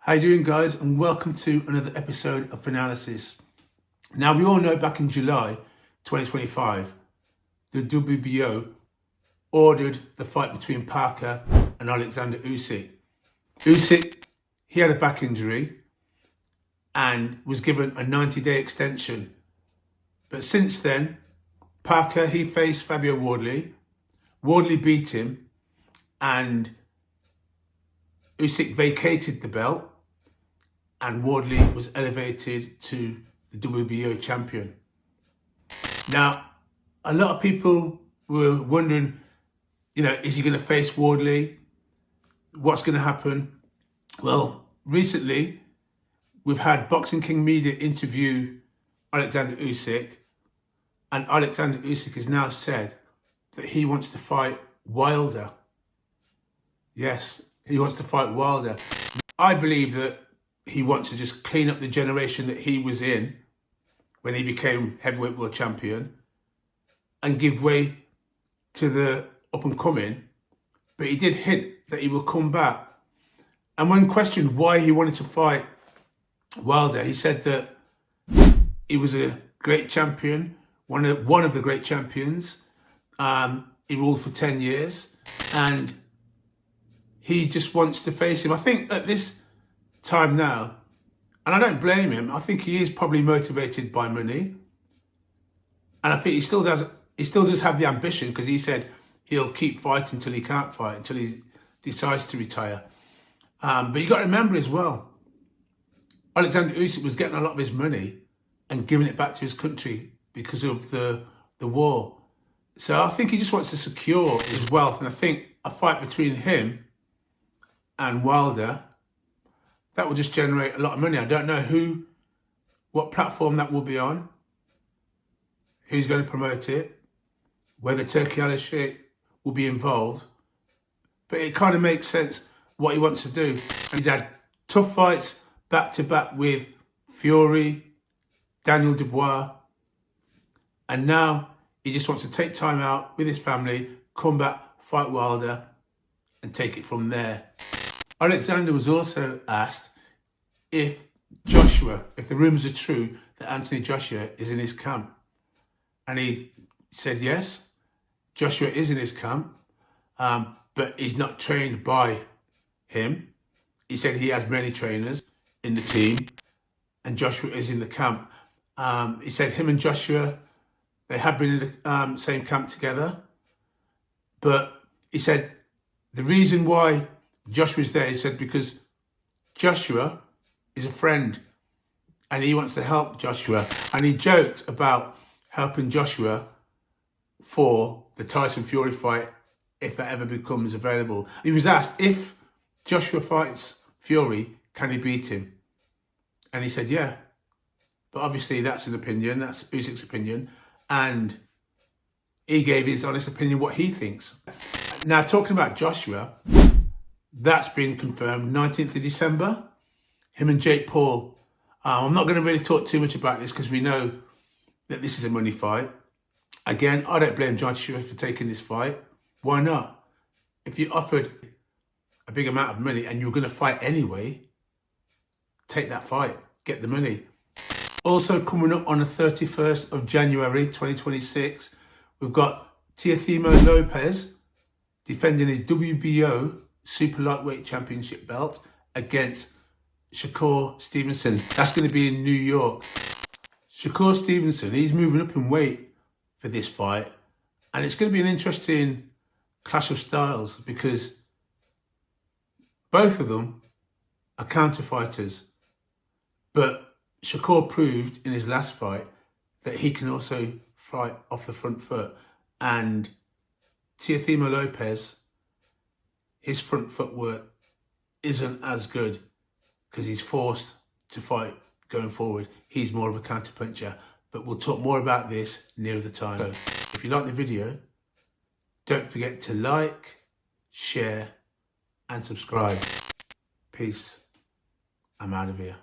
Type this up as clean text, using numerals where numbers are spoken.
How you doing, guys? And welcome to another episode of Fanalysis. Now, we all know back in July 2025, the WBO ordered the fight between Parker and Alexander Usyk. Usyk, he had a back injury and was given a 90-day extension. But since then, Parker, he faced Fabio Wardley. Wardley beat him and Usyk vacated the belt and Wardley was elevated to the WBO champion. Now, a lot of people were wondering, is he going to face Wardley? What's going to happen? Well, recently, we've had Boxing King Média interview Alexander Usyk, and Alexander Usyk has now said that he wants to fight Wilder. Yes, he wants to fight Wilder. I believe that he wants to just clean up the generation that he was in when he became heavyweight world champion and give way to the up and coming. But he did hint that he will come back. And when questioned why he wanted to fight Wilder, he said that he was a great champion, one of the great champions. He ruled for 10 years and he just wants to face him. I think at this time now, and I don't blame him, I think he is probably motivated by money. And I think he still does have the ambition, because he said he'll keep fighting until he can't fight, until he decides to retire. But you got to remember as well, Alexander Usyk was getting a lot of his money and giving it back to his country because of the war. So I think he just wants to secure his wealth. And I think a fight between him and Wilder, that will just generate a lot of money. I don't know what platform that will be on, who's going to promote it, whether Turkey Al-Sheikh will be involved. But it kind of makes sense what he wants to do. And he's had tough fights back-to-back with Fury, Daniel Dubois, and now he just wants to take time out with his family, come back, fight Wilder, and take it from there. Alexander was also asked if the rumours are true, that Anthony Joshua is in his camp. And he said yes, Joshua is in his camp, but he's not trained by him. He said he has many trainers in the team and Joshua is in the camp. He said him and Joshua, they have been in the same camp together. But he said the reason why Joshua's there, he said, because Joshua is a friend and he wants to help Joshua. And he joked about helping Joshua for the Tyson Fury fight, if that ever becomes available. He was asked, if Joshua fights Fury, can he beat him? And he said, yeah. But obviously that's an opinion, that's Usyk's opinion. And he gave his honest opinion, what he thinks. Now, talking about Joshua, that's been confirmed, 19th of December, him and Jake Paul. I'm not going to really talk too much about this because we know that this is a money fight. Again, I don't blame Joshua for taking this fight. Why not? If you offered a big amount of money and you're going to fight anyway, take that fight, get the money. Also coming up on the 31st of January 2026, we've got Teofimo Lopez defending his WBO Super Lightweight Championship belt against Shakur Stevenson. That's going to be in New York. Shakur Stevenson, he's moving up in weight for this fight. And it's going to be an interesting clash of styles because both of them are counter fighters. But Shakur proved in his last fight that he can also fight off the front foot. And Teofimo Lopez, his front footwork isn't as good because he's forced to fight going forward. He's more of a counter puncher. But we'll talk more about this nearer the time. So if you like the video, don't forget to like, share, and subscribe. Peace. I'm out of here.